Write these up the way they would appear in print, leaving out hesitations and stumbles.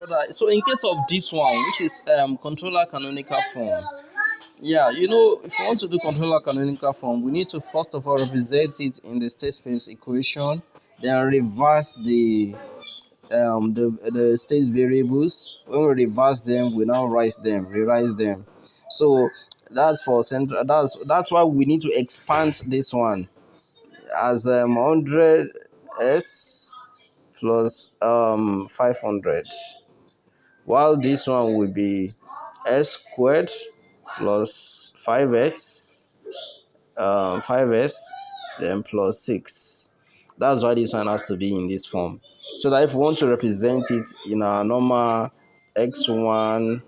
Right. So in case of this one, which is controller canonical form, yeah, you know, if you want to do controller canonical form, we need to first of all represent it in the state space equation, then reverse the state variables. When we reverse them, we now rewrite them. So that's for central. That's why we need to expand this one as 100s plus 500, while this one will be s squared plus 5s then plus 6. That's why this one has to be in this form. So that if we want to represent it in our normal x1,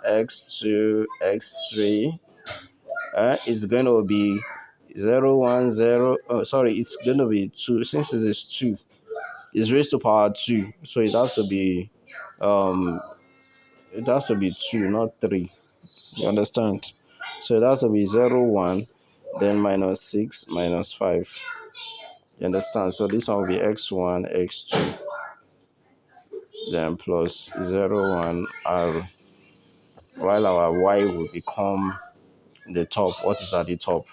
x2, x3, it's going to be 0, 1, 0. Oh, sorry, it's going to be 2. Since it is 2, it's raised to power 2. So um, it has to be 2, not 3. You understand? So it has to be 0, 1, then minus 6, minus 5. You understand? So this one will be x1, x2, then plus 0, 1, r, while our y will become the top. What is at the top?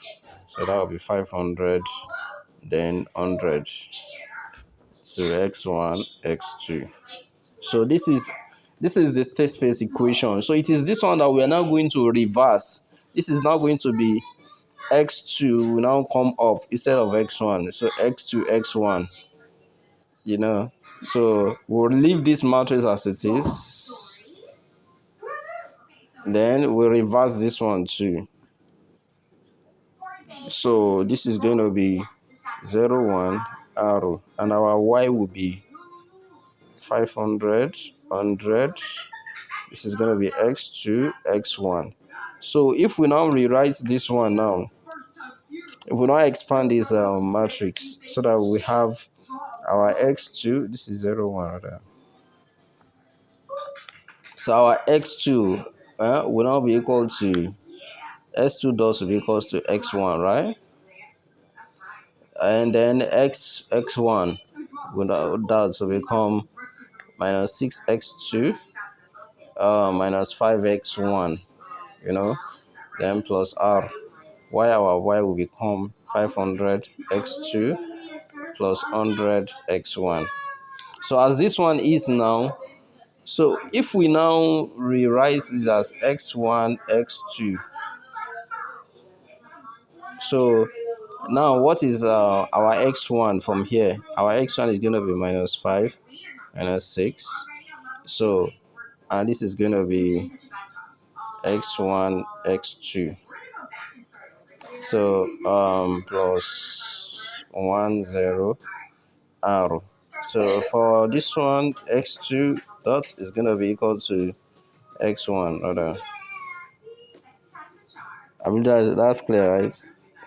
So that will be 500, then 100. So x1, x2. So this is the state space equation. So it is this one that we are now going to reverse. This is now going to be x2 will now come up instead of x1. So x2, x1, you know. So we'll leave this matrix as it is. Then we'll reverse this one too. So this is going to be 0, 1, arrow. And our y will be 500, 100. This is going to be x2, x1. So if we now rewrite this one now, if we now expand this matrix so that we have our x2, this is 0, 1 rather. So our x2 will now be equal to s2 dots will be equals to x1, right? And then x1 dots will become minus 6x2 minus 5x1, you know, then plus r. Our y will become 500 x2 plus 100 x1. So as this one is now, so if we now rewrite this as x1, x2, so now what is our x1 from here? Our x1 is going to be minus 5, minus 6. So, and this is going to be x1, x2. So, plus 1, 0, r. So for this one, x2 dot is going to be equal to x1 rather. I mean that's clear, right?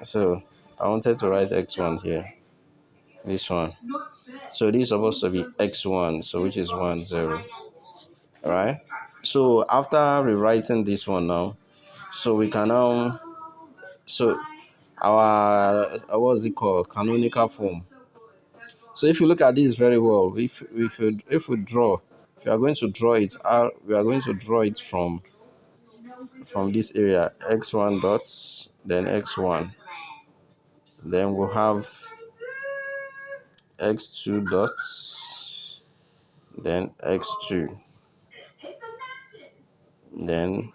So I wanted to write x1 here. This one. So this is supposed to be x1, so which is 1, 0. Alright? So after rewriting this one now, so we can now, so our what's it called? Canonical form. So if you look at this very well, if we draw, if we are going to draw it out, we are going to draw it from this area, x1 dots, then x1. Then we'll have x2 dots, then x2, then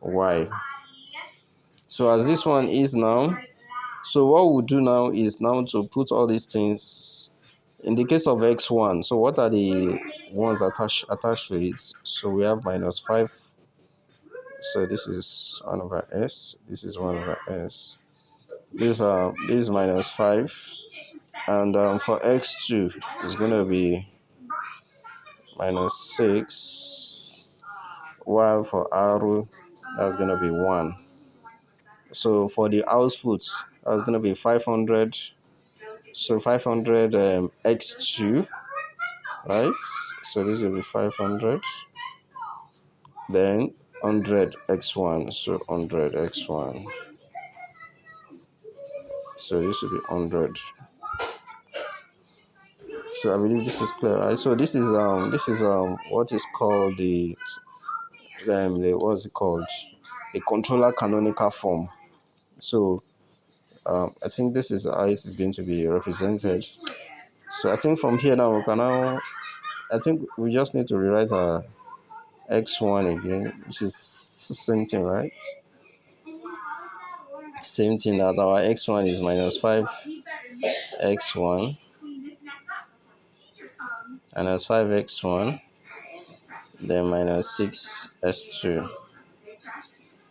y. So as this one is now, so what we'll do now is now to put all these things in the case of x1. So what are the ones attached to it? So we have minus 5. So this is 1 over s. This is 1 over s. This is minus 5. And for x2, it's going to be minus 6. While for r, that's going to be 1. So for the outputs, that's going to be 500. So 500 x2, right? So this will be 500. Then 100 x1. So 100 x1. So this will be 100. So I believe this is clear, right? So this is what is called the what's it called? A controller canonical form. So I think this is how it is going to be represented. So I think from here now we can now I think we just need to rewrite our x1 again, which is the same thing, right? Same thing that our x1 is minus 5x1 minus 5x1 then minus 6s2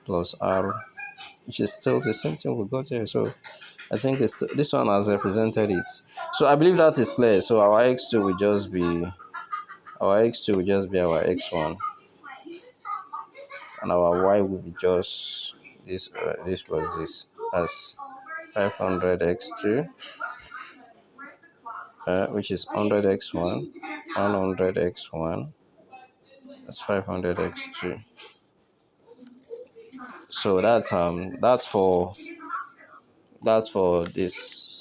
plus r, which is still the same thing we got here. So I think this one has represented it. So I believe that is clear. So our x2 will just be our x1, and our y will be just this plus this as 500x2, which is 100x1, 100x1, that's 500x2. So that's for this